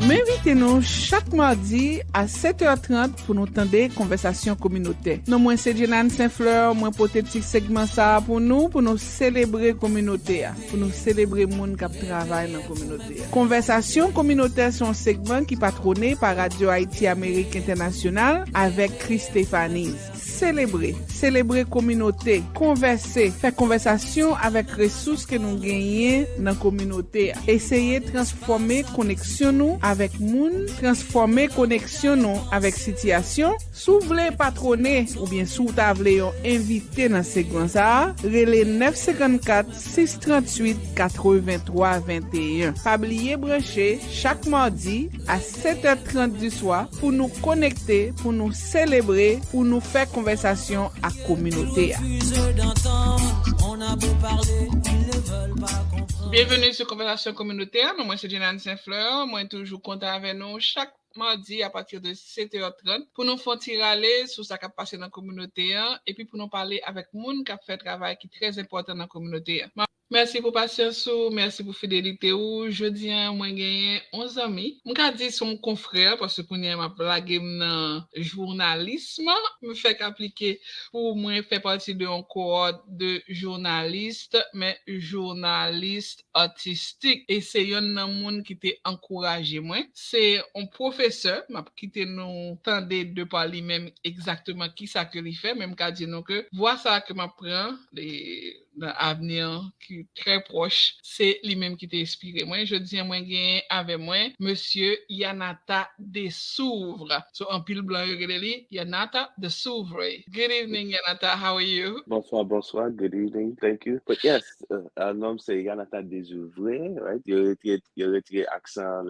M'invitez-nous chaque mardi à 7h30 pour nous tendre conversation communautaire. Non, moi c'est Jenan Saint-Fleur, moi porter petit segment ça pour nous célébrer communauté, pour nous célébrer monde qui travaille dans communauté. Conversation communautaire sont un segment qui patronné par Radio Haïti Amérique Internationale avec Chris Stéphanie. Célébrer communauté, converser, faire conversation avec ressources que nous gagnons dans communauté. Essayer de transformer connexion nous avec moun, transformer connexion nous avec situation. Si vous voulez patronner ou bien si vous voulez inviter dans segment ça, relais 954 638 83 21. Pas oublier brancher chaque mardi à 7h30 du soir pour nous connecter, pour nous célébrer, pour nous faire conversation à communauté. Bienvenue sur Conversation communautaire. Moi, c'est Yanatha Desouvre. Moi, toujours content avec nous chaque mardi à partir de 7h30 pour nous faire tirer sur ce qui a passé dans la communauté et puis pour nous parler avec monde qui a fait un travail qui est très important dans la communauté. Merci pour patience, merci pour fidélité. Jeudi, moi, j'ai gagné 11 amis. Je vais dire son confrère parce que je m'a blagué dans le journalisme. Je fais appliquer pour moi faire partie d'un cohorte de journalistes, mais journalistes artistiques. Et c'est un monde qui t'a encouragé moi. C'est un professeur qui t'a nous tendé de parler même exactement qui ça que il fait, même qu'à dire nous que voir ça que m'apprend dans l'avenir qui est très proche, c'est lui-même qui t'a inspiré. Moi, je dis moi gain avec moi monsieur Yanatha Desouvre. So en pile blanc Yanatha Desouvre. Good evening, Yanatha. How are you? Bonsoir. Good evening. Thank you. But yes, our nom c'est Yanatha Desouvre, right? Il a retiré accent,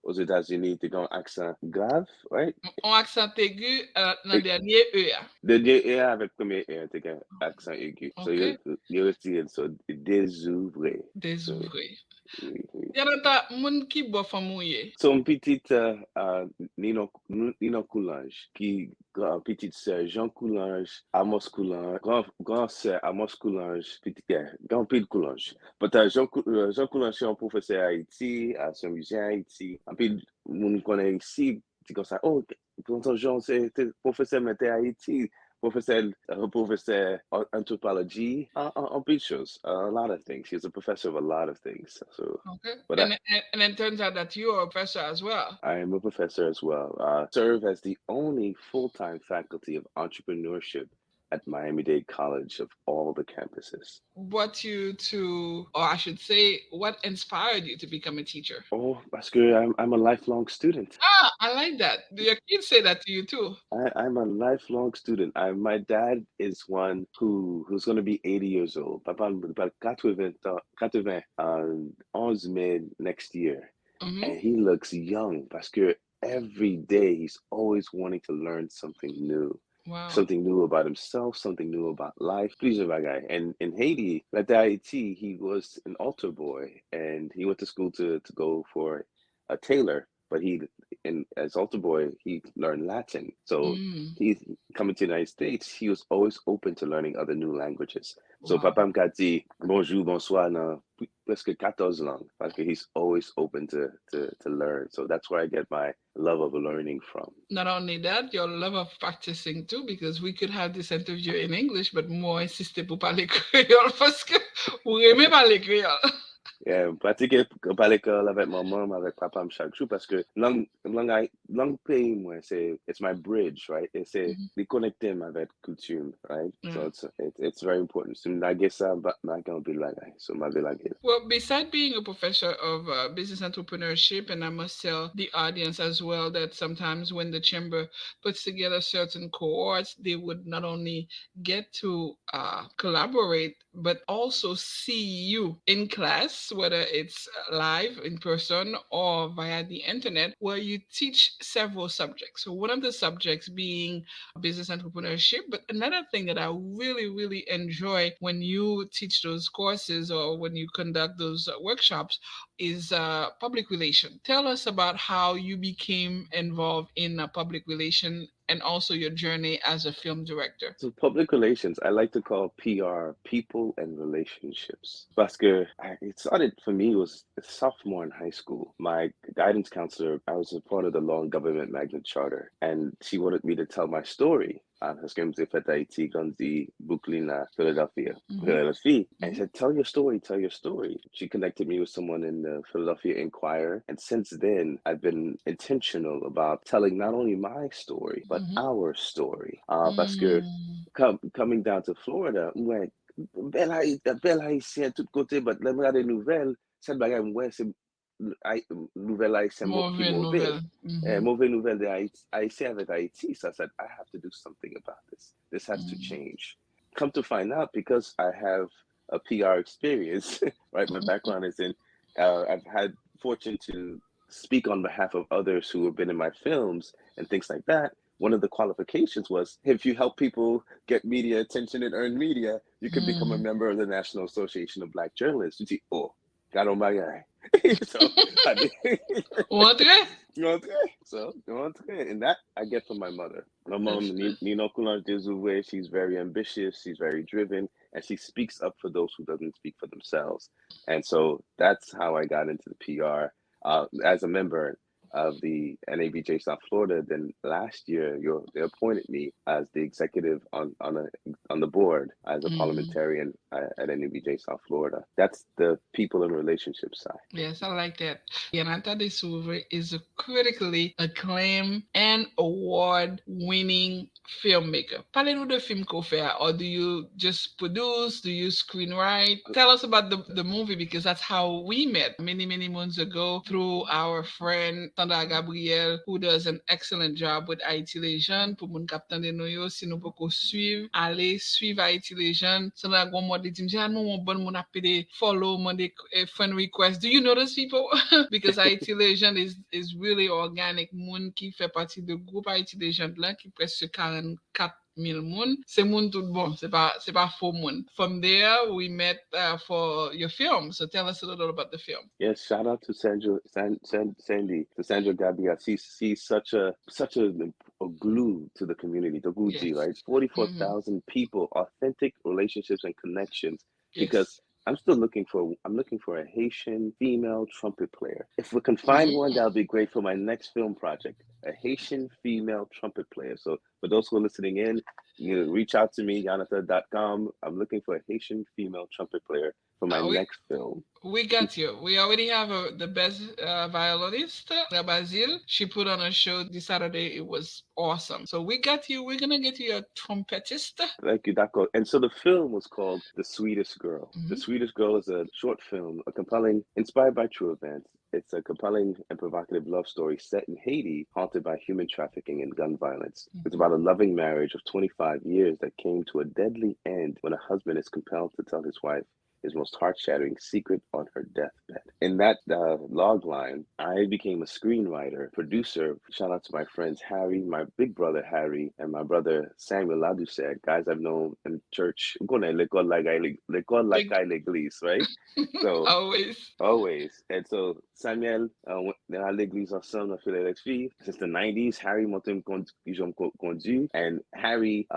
aux États-Unis, tu as un accent grave, right? Un accent aigu dans le dernier E. Dernier E avec premier E, tu as un accent aigu. Okay. So il a retiré ça, Desouvre. Desouvre. Oui. Yanatha, moun ki bo famouye? Son petite Nino Coulange, qui petite sœur Jean Coulange, Amos Coulange, grand sœur Amos Coulange, petite grand pile Coulange. Jean Coulange c'est un professeur à Haïti, à son musée à Haïti. En plus, nous connaît ici, c'est comme ça. Oh, Jean c'est professeur mais à Haïti. Professor anthropology, on big shows, a lot of things. He's a professor of a lot of things. So, okay. But and it turns out that you are a professor as well. I am a professor as well. Serve as the only full-time faculty of entrepreneurship at Miami-Dade College of all the campuses. What inspired you to become a teacher? Oh, parce que I'm a lifelong student. Ah, I like that. Do your kids say that to you too? I'm a lifelong student. My dad is one who's going to be 80 years old. Papa va 80 11 mai next year. Mm-hmm. And he looks young parce que every day he's always wanting to learn something new. Wow. Something new about himself, something new about life. Plusieurs bagailles. And in Haiti, at the Haiti, he was an altar boy, and he went to school to go for a tailor. But as altar boy, he learned Latin. So he's coming to the United States. He was always open to learning other new languages. So Papa m'a dit bonjour, bonsoir dans presque 14 langues because he's always open to learn. So that's where I get my love of learning from. Not only that, your love of practicing too, because we could have this interview in English, but more insisté pour parler créole parce que vous aimez parler créole. Yeah, pratiquer parler créole avec maman, avec papa chaque jour parce que langue pays moi it's my bridge, right? Et c'est de connecter avec coutume, right? So it's very important. So I guess I'm not gonna be like that. So maybe like it. Well, besides being a professor of business entrepreneurship, and I must tell the audience as well that sometimes when the chamber puts together certain cohorts, they would not only get to collaborate but also see you in class, whether it's live in person or via the internet, where you teach several subjects. So one of the subjects being business entrepreneurship, but another thing that I really, really enjoy when you teach those courses or when you conduct those workshops is public relation. Tell us about how you became involved in public relation and also your journey as a film director? So public relations, I like to call PR people and relationships. Parce que it started for me was a sophomore in high school. My guidance counselor, I was a part of the Law and Government Magnet Charter, and she wanted me to tell my story. Parce que j'ai fait Haïti quand j'ai Brooklyn à Philadelphia. Philadelphia. And I said, tell your story, tell your story. She connected me with someone in the Philadelphia Inquirer. And since then, I've been intentional about telling not only my story, but our story. Parce que coming down to Florida, ouais, belle haïtien tout côté, but le regarder nouvelle, cette bagarre, ouais, c'est nouvelle haïtien qui Mauvais mauvais. nouvelle. Mauvais nouvelle de Haïti avec Haïti. So I said, I have to do something about this. This has to change. Come to find out, because I have a PR experience, right? My background is in, I've had fortune to speak on behalf of others who have been in my films and things like that. One of the qualifications was, if you help people get media attention and earn media, you can become a member of the National Association of Black Journalists. You see, oh, got on my guy. So I did. So, and that I get from my mother. My mom, Yanatha Desouvre, she's very ambitious, she's very driven, and she speaks up for those who doesn't speak for themselves. And so that's how I got into the PR as a member of the NABJ South Florida. Then last year, they appointed me as the executive on the board as a parliamentarian at NABJ South Florida. That's the people and relationships side. Yes, I like that. Yanatha Desouvre is a critically acclaimed and award-winning filmmaker. Parlez-nous de film qu'on fait, or do you just produce? Do you screenwrite? Tell us about the movie, because that's how we met many, many months ago through our friend Tanda Gabriel, who does an excellent job with Haïti Les Jeunes. Pour mon capitaine de Noyo, si nous pouvons suivre, allez suivre Haïti Les Jeunes. Tanda Gabriel dit, j'ai un bon mon appelé follow, mon friend request. Do you know those people? Because Haïti Les Jeunes is really organic. Moun qui fait partie du groupe Haïti Les Jeunes là, qui presque 44,000 moun. C'est moun tout bon. C'est pas faux moun. From there, we met for your film. So tell us a little about the film. Yes, shout out to Sandy, to Sandra Gabia. She's such a glue to the community, the Gucci, yes. Right? 44,000 people, authentic relationships and connections. Yes. Because I'm looking for a Haitian female trumpet player. If we can find one, that'll be great for my next film project. A Haitian female trumpet player. So for those who are listening in, reach out to me, yanatha.com. I'm looking for a Haitian female trumpet player for my next film. We got you. We already have the best violinist, Basile. She put on a show this Saturday. It was awesome. So we got you. We're going to get you a trumpetist. Thank you, Dako. And so the film was called The Sweetest Girl. The Sweetest Girl is a short film, a compelling, inspired by true events. It's a compelling and provocative love story set in Haiti, haunted by human trafficking and gun violence. It's about a loving marriage of 25 years that came to a deadly end when a husband is compelled to tell his wife his most heart-shattering secret on her deathbed. In that log line, I became a screenwriter, producer. Shout out to my friends Harry, my big brother Harry, and my brother Samuel Ladoucette, guys I've known in church. I'm going to l'école like l'église, right? So always. And so Samuel went à l'église ensemble à Philadelphie. Since the 90s, Harry monté conduit, and Harry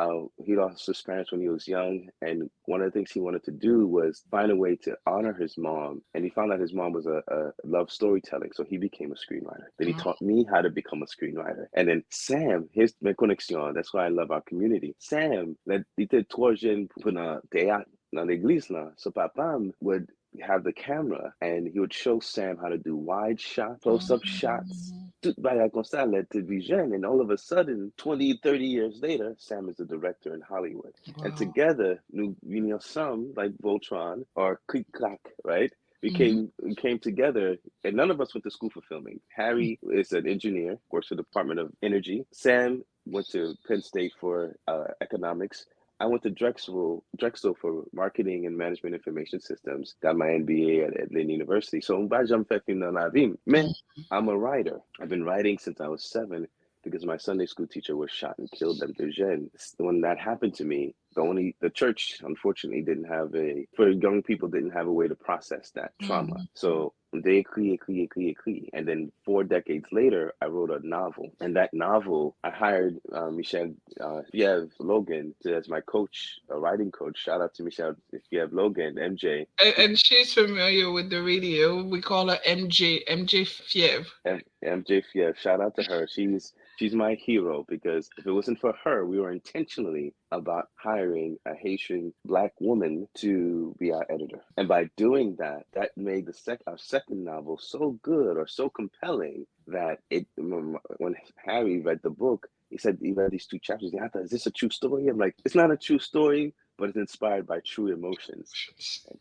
he lost his parents when he was young, and one of the things he wanted to do was find a way to honor his mom, and he found out his mom was a love storytelling, so he became a screenwriter. Then he taught me how to become a screenwriter. And then Sam, here's my connection, that's why I love our community. Sam, il était trop jeune pour un théâtre dans l'église là, so papa would have the camera and he would show Sam how to do wide shots, close-up shots, tout bagarre comme ça, la télévision, and all of a sudden, 20, 30 years later, Sam is a director in Hollywood. Wow. And together, nous some like Voltron or Click Clack, right? We came together, and none of us went to school for filming. Harry is an engineer, works for the Department of Energy. Sam went to Penn State for economics. I went to Drexel for marketing and management information systems. Got my MBA at Lynn University. So I'm a writer. I've been writing since I was 7 because my Sunday school teacher was shot and killed at Dejeune. When that happened to me, the church unfortunately didn't have for young people didn't have a way to process that trauma. Mhm. So they clear. And then 4 decades later, I wrote a novel. And that novel, I hired Michelle Fiev Logan as my coach, a writing coach. Shout out to Michelle Fiev Logan, MJ. And she's familiar with the radio. We call her MJ Fiev. MJ Fiev, shout out to her. She's my hero because if it wasn't for her, we were intentionally about hiring a Haitian black woman to be our editor. And by doing that, that made our second novel so good or so compelling that when Harry read the book, he read these 2 chapters. He thought, is this a true story? I'm like, it's not a true story, but it's inspired by true emotions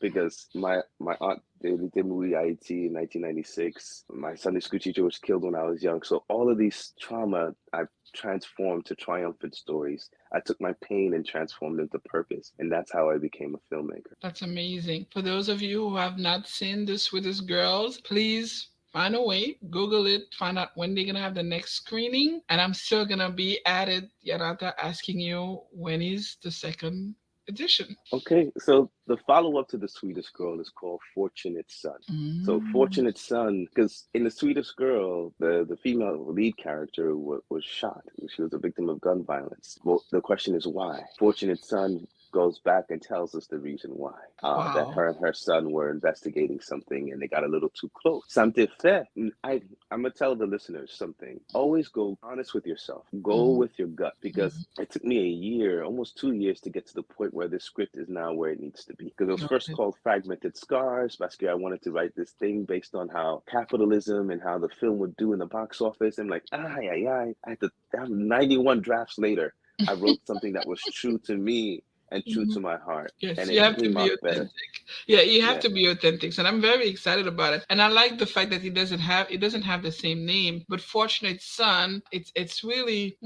because my aunt did movie Haiti in 1996. My Sunday school teacher was killed when I was young. So all of these trauma I've transformed to triumphant stories. I took my pain and transformed into purpose, and that's how I became a filmmaker. That's amazing. For those of you who have not seen The Sweetest Girls, please find a way, Google it, find out when they're gonna have the next screening. And I'm still gonna be at it, Yanatha, asking you when is the second edition. Okay, so the follow-up to The Sweetest Girl is called Fortunate Son. So Mm. Fortunate Son, because in The Sweetest Girl, the female lead character was shot. She was a victim of gun violence. Well, the question is why? Fortunate Son goes back and tells us the reason why. That Wow. her and her son were investigating something and they got a little too close. Something fair. I'm gonna tell the listeners something. Always go honest with yourself. Go Mhm. with your gut because it took me a year, almost 2 years, to get to the point where this script is now where it needs to be. Because it was first Okay. called Fragmented Scars. Basically, I wanted to write this thing based on how capitalism and how the film would do in the box office. I'm like, I had to have 91 drafts later. I wrote something that was true to me and true Mhm. to my heart, Yes, and you it have to came be out better. authentic. Yeah, you have Yeah. to be authentic. And I'm very excited about it. And I like the fact that it doesn't have the same name, but Fortunate Son, it's really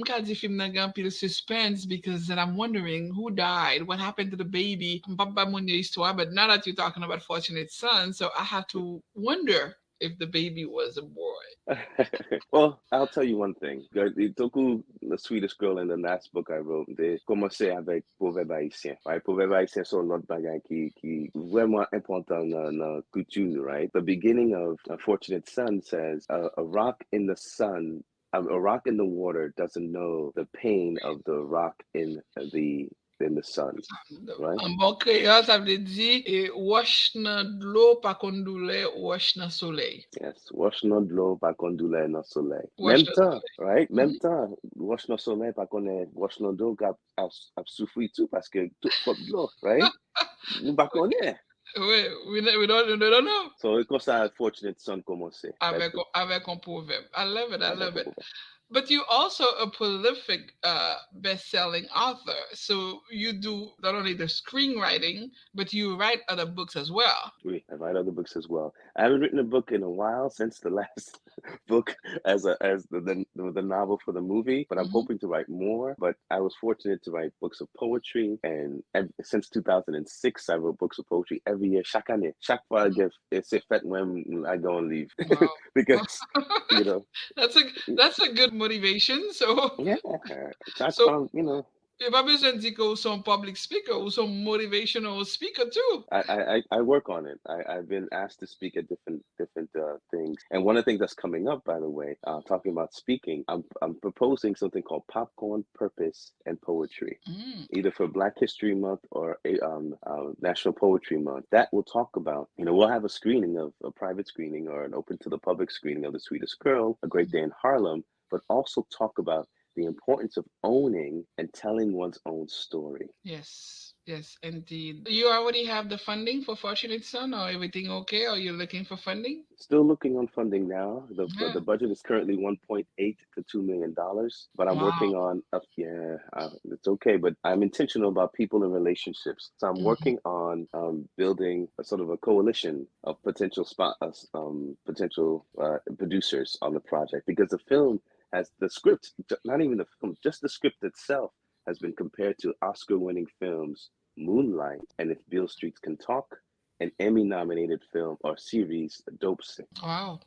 suspense because then I'm wondering who died, what happened to the baby. But now that you're talking about Fortunate Son, so I have to wonder if the baby was a boy. Well, I'll tell you one thing. Toku, the Swedish Girl, in the last book I wrote, they commencé avec Proverbe haïtien. Right? Proverbe haïtien sont l'autre bagay qui vraiment important dans couture, right? The beginning of Fortunate Son says, a rock in the sun, a rock in the water doesn't know the pain of the rock in the sun, right? En bon créole, ça veut dire wash nan d'eau pa kon doule, wash nan soleil. Yes, wash not l'eau pa kon doule nan soleil. Wash nan Right? Même soleil. temps, wash nan soleil pa konen wash nan d'eau ap soufri tout paske tout fop l'eau, right? Nou pa konen. Oui, we don't know. So, kon sa Fortunate Son komanse. Avec un proverbe. I love it. I Avèk love an it. pouve. But you're also a prolific best-selling author. So you do not only the screenwriting, but you write other books as well. Oui, I write other books as well. I haven't written a book in a while since the last book as the novel for the movie, but I'm Mhm. hoping to write more. But I was fortunate to write books of poetry, and since 2006, I wrote books of poetry every year. Chaque fois que c'est fait when I go and leave, Wow. because you know, That's a good motivation. So yeah, chaque so fois, you've besoin de dire que vous êtes public speaker ou sont motivational speaker too. I work on it. I've been asked to speak at different things, and one of the things that's coming up, by the way, talking about speaking, I'm proposing something called Popcorn, Purpose, and Poetry, Mm. either for Black History Month or National Poetry Month. That will talk about, we'll have a private screening or an open to the public screening of The Sweetest Girl, A Great Day in Harlem, but also talk about the importance of owning and telling one's own story. Yes, yes, indeed. You already have the funding for Fortunate Son, or everything okay? Or you're looking for funding? Still looking on funding now. Yeah. The budget is currently 1.8 to $2 million, but I'm Wow. working on. It's okay, but I'm intentional about people and relationships. So I'm Mhm. working on building a sort of a coalition of potential producers on the project because the film has the script, not even the film, just the script itself has been compared to Oscar-winning films Moonlight and If Beale Street Can Talk, an Emmy nominated film or series, Dope Sick. Wow.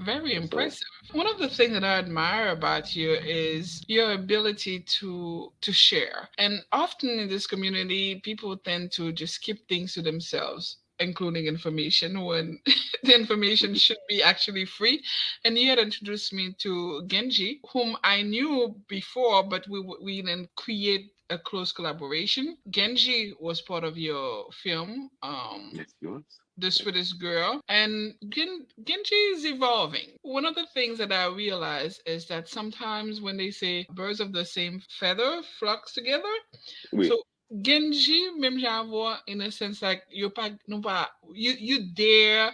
Very So impressive. One of the things that I admire about you is your ability to share. And often in this community, people tend to just keep things to themselves, including information when the information should be actually free. And you had introduced me to Genji, whom I knew before, but we didn't create a close collaboration. Genji was part of your film. yes, yours. The Swedish girl, and Genji is evolving. One of the things that I realize is that sometimes when they say birds of the same feather flocks together, Oui. so Genji, même j'avoue, in a sense, like you dare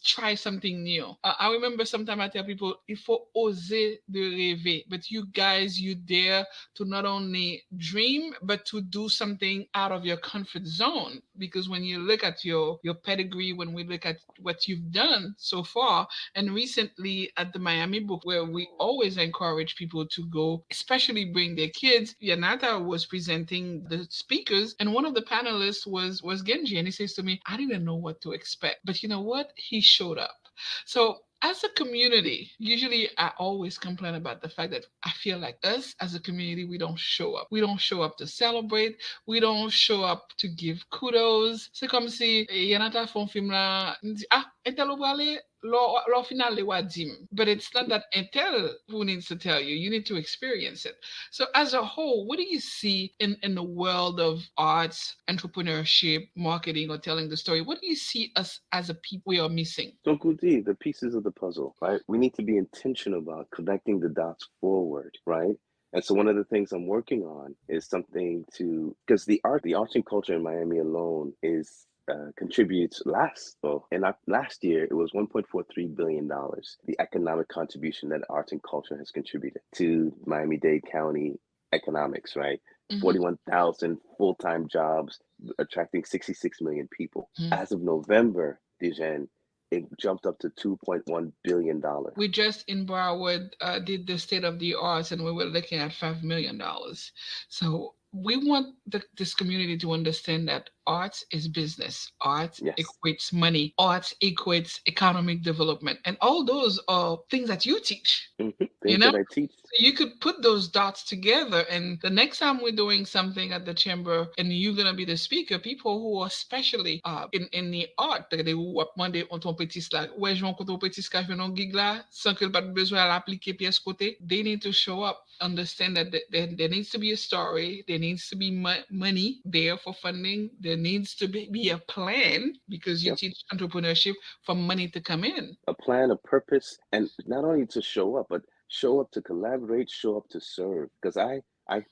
try something new. I remember sometimes I tell people, il faut oser de rêver, but you guys, you dare to not only dream but to do something out of your comfort zone. Because when you look at your pedigree, when we look at what you've done so far, and recently at the Miami Book, where we always encourage people to go, especially bring their kids. Yanatha was presenting the speakers, and one of the panelists was Genji, and he says to me, "I didn't know what to expect, but you know what? He showed up." So as a community, usually I always complain about the fact that I feel like us as a community, we don't show up. We don't show up to celebrate. We don't show up to give kudos. C'est comme si Yanata font film là, ah, Intel ou brale, law final le wadim. But it's not that Intel who needs to tell you. You need to experience it. So as a whole, what do you see in the world of arts, entrepreneurship, marketing, or telling the story? What do you see us as a people we are missing? So Kuti, the pieces of the puzzle, right? We need to be intentional about connecting the dots forward, right? And so one of the things I'm working on is something to because the arts and culture in Miami alone is contributes last year it was $1.43 billion, the economic contribution that arts and culture has contributed to Miami-Dade County economics, right? Mhm. 41,000 full-time jobs, attracting 66 million people. Mhm. As of November, Dijon, it jumped up to $2.1 billion. We just in Broward did the state of the arts, and we were looking at $5 million. So we want this community to understand that arts is business. Art Yes. equates money. Art equates economic development, and all those are things that you teach. You Things know, that I teach. so you could put those dots together, and the next time we're doing something at the chamber, and you're gonna be the speaker, people who are especially in the art, they ou ap mande on ton petit là, ouais, je vais ton petit ska, je vais non gig là, sans que pas besoin à l'appliquer pièce côté. They need to show up, understand that there needs to be a story, there needs to be money there for funding, there needs to be a plan because you Yep. teach entrepreneurship for money to come in. A plan, a purpose, and not only to show up, but show up to collaborate, show up to serve. Because I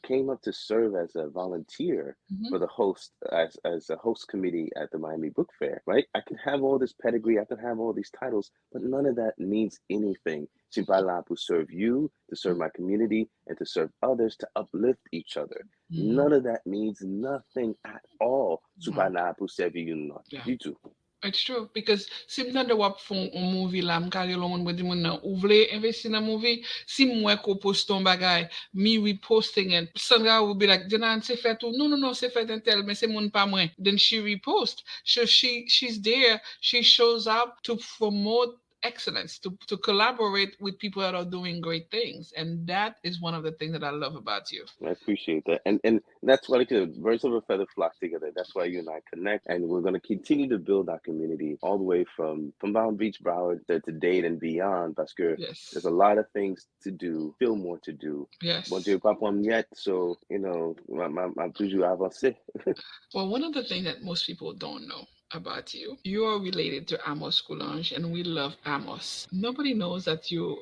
came up to serve as a volunteer Mhm. for the host as a host committee at the Miami Book Fair, right? I can have all this pedigree, I can have all these titles, but none of that means anything. Simpala to serve you, to serve my community, and to serve others, to uplift each other. Mhm. None of that means nothing at all. Wow. Supala pour servir you not Yeah. du tout. It's true because si m tande wap fon un movie la, m kage lon moun mwen di moun nan ou vle investi nan movie, si mwen ko post ton bagay, me reposting it, Sandra will be like, Janan, se fet ou? No, no, no, se fet entel, men se moun pa mwen. Then she repost. So she's there, she shows up to promote excellence, to collaborate with people that are doing great things. And that is one of the things that I love about you. I appreciate that, and that's why, like, birds of a feather flock together. That's why you and I connect, and we're going to continue to build our community all the way from Palm Beach, Broward to Dade and beyond. Parce que there's Yes. a lot of things to do, still more to do. Bon Yes. Dieu, pas pour yet, so ma toujours avancé. Well, one of the things that most people don't know about you, you are related to Amos Coulange, and we love Amos. Nobody knows that you're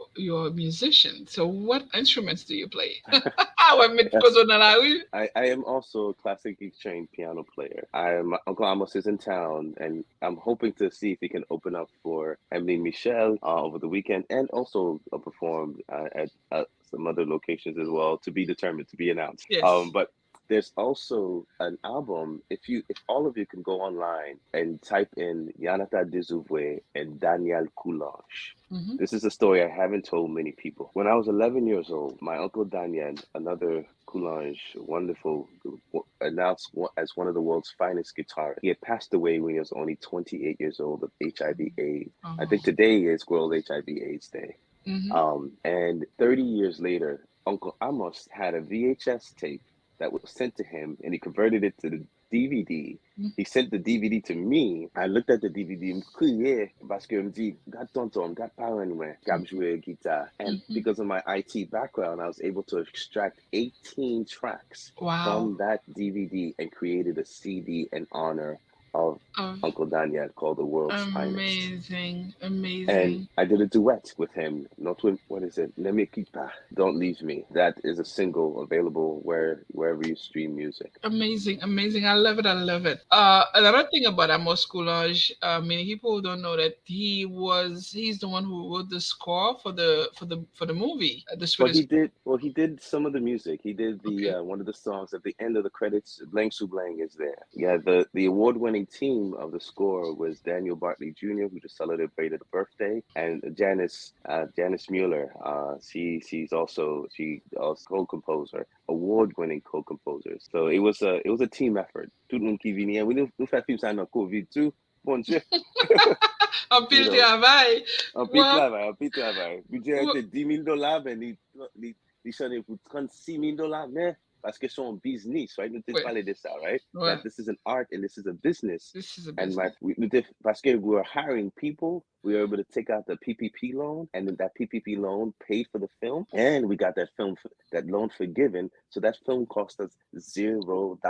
a musician. So, what instruments do you play? Ouais, mais tu Yes. causes dans la rue. I am also a classically trained piano player. My Uncle Amos is in town, and I'm hoping to see if he can open up for Emily Michelle over the weekend, and also perform at some other locations as well. To be determined, to be announced. Yes. But there's also an album. If all of you can go online and type in Yanatha Desouvre and Daniel Coulange. Mm-hmm. This is a story I haven't told many people. When I was 11 years old, my uncle Daniel, another Coulange, wonderful, announced as one of the world's finest guitarists. He had passed away when he was only 28 years old of HIV/AIDS. Oh. I think today is World HIV/AIDS Day. Mm-hmm. And 30 years later, Uncle Amos had a VHS tape that was sent to him, and he converted it to the DVD. He sent the DVD to me. I looked at the DVD, crié parce que me dit, "Gat tonton, gat parent moi, gat jouer guitar." And because of my IT background, I was able to extract 18 tracks Wow. from that DVD and created a CD in honor of Uncle Daniel called The World's Finest. Amazing. And I did a duet with him. Not with, what is it? Ne me quitte pas. Don't Leave Me. That is a single available wherever you stream music. Amazing. I love it. Another thing about Amos Coulage, many people don't know that he's the one who wrote the score for the movie, the Well, Swedish. he did some of the music. He did the Okay. one of the songs at the end of the credits. Blang Su Blang is there. Yeah, the award-winning team of the score was Daniel Bartley Jr., who just celebrated a birthday, and Janice Mueller. She also co-composer, award-winning co-composers. So it was a team effort. Tout le monde qui vient. We fait film ça dans COVID too. Bon Dieu. Un pile You know. travail. Un petit travail. Budget était $10,000, mais il s'en pour $36,000, mais parce que c'est un business, right? Nous t'ai parlé de ça, right? Ouais. That this is an art and this is a business. This is a And business. parce que we were hiring people, we were able to take out the PPP loan, and then that PPP loan paid for the film, and we got that loan forgiven. So that film cost us $0.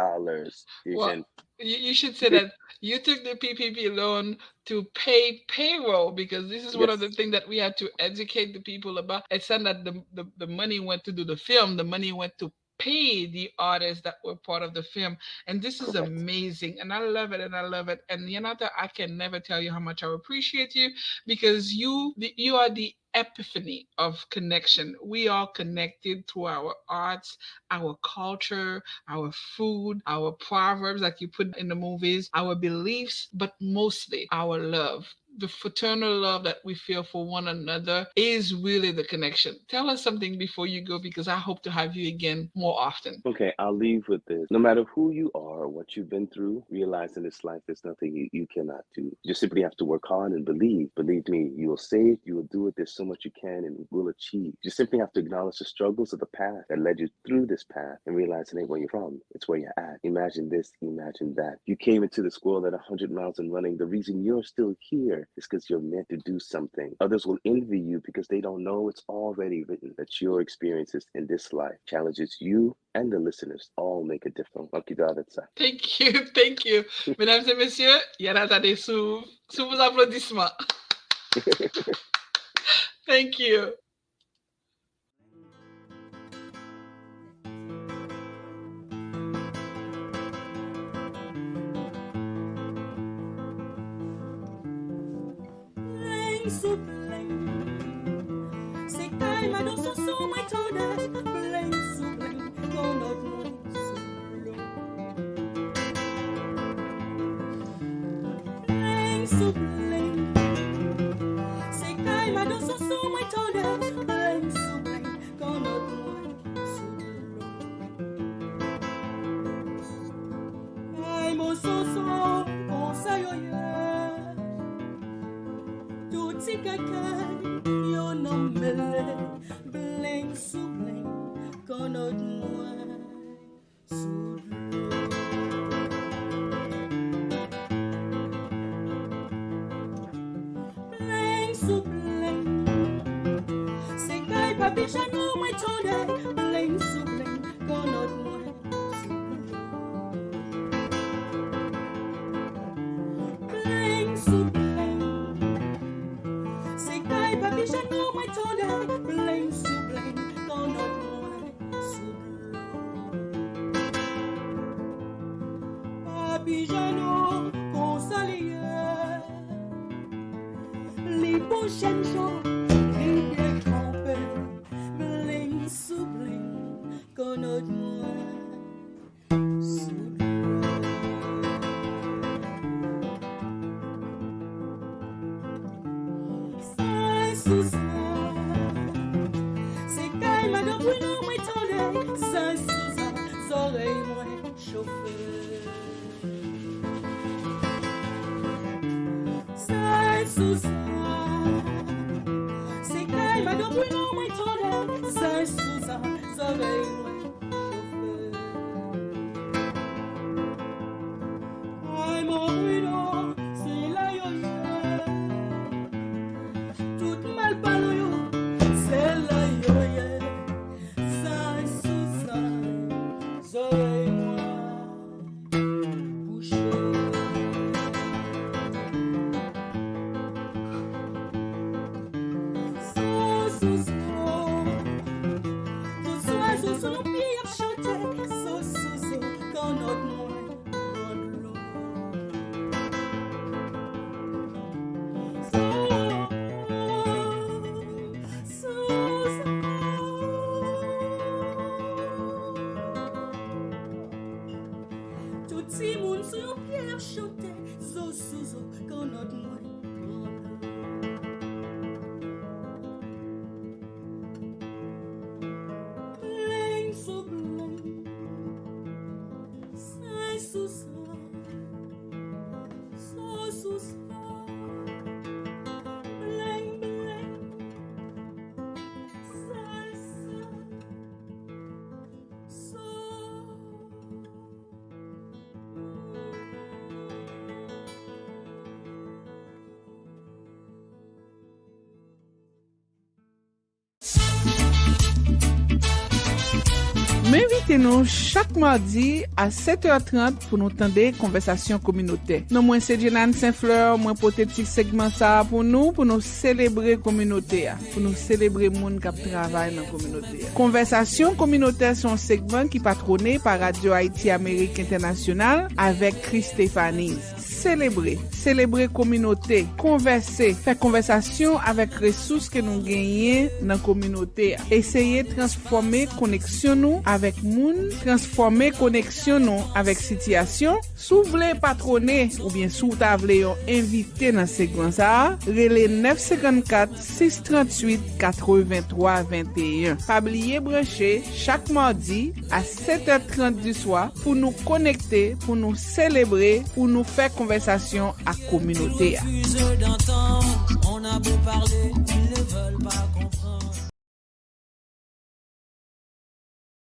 Well, you should say that you took the PPP loan to pay payroll, because this is one of the things that we had to educate the people about. It's not that the money went to do the film, the money went to pay the artists that were part of the film. And this is Correct. amazing. And I love it. And Yanatha, I can never tell you how much I appreciate you, because you are the epiphany of connection. We are connected through our arts, our culture, our food, our proverbs, like you put in the movies, our beliefs, but mostly our love. The fraternal love that we feel for one another is really the connection. Tell us something before you go, because I hope to have you again more often. Okay, I'll leave with this. No matter who you are or what you've been through, realize in this life there's nothing you cannot do. You just simply have to work hard and believe. Believe me, you will say it, you will do it. There's so much you can and will achieve. You simply have to acknowledge the struggles of the path that led you through this path and realize it ain't where you're from. It's where you're at. Imagine this, imagine that. You came into this world at 100 miles and running. The reason you're still here is because you're meant to do something. Others will envy you because they don't know it's already written that your experiences in this life challenges you and the listeners all make a difference. Thank you. Mesdames et messieurs, Yanatha Desouvre, sous vos applaudissements. Thank you. C'est quand ma danse son moi tendez, plein sous plein, qu'on notre monde sous plein. C'est quand ma danse son moi tendez, plein sous plein, qu'on notre monde sous Ay mon son, conseil tout si quelqu'un yo non mêlé, bling sous bling, qu'on notre monde sous bling sous bling. C'est quand papi chanou moi tondé, bling sous bling, qu'on notre monde bling sous bling. C'est quand papi chanou moi tondé, bling sous bling, qu'on notre monde sous papi chanou consolier. Les prochains jours, les bien campés, bling sous bling, qu'on notre monde sous ça. C'est quand madame Bruno moi tendais, ça sous ça, oreilles moi chauffeur. Ça sous ça. C'est quand madame Bruno moi tendais, ça sous ça, oreilles moi chauffeur. Ay mon Bruno, c'est la yo. Tout mal parle yo, c'est la yo. Ça sous ça, oreilles moi bouché. Ça sous ça. Sous son pire chanter, sous quand notre monde dans l'eau. Tout si monde sur pierre chanter, sous quand notre monde dans l'eau. Bling sous bling, ça sous ça, sous ça. Bling bling, ça ça. M'invitez-nous chaque mardi à 7h30 pour nous tendre conversation communautaire. Non, moi c'est Yanatha Saint-Fleur, moi porter petit segment ça pour nous célébrer communauté, pour nous célébrer monde qui travaille dans communauté. Conversation communautaire sont un segment qui patronné par Radio Haïti Amérique Internationale avec Chris Stéphanie. Célébrer communauté, converser, faire conversation avec ressources que nous gagnons dans la communauté. Essayer de transformer connexion nous avec moun, transformer connexion nous avec situation. Si vous voulez patronner ou bien si vous voulez inviter dans segment ça, relais 954 638 83 21. Pas oublier brancher chaque mardi à 7h30 du soir pour nous connecter, pour nous célébrer, pour nous faire conversation à communauté. On a beau parler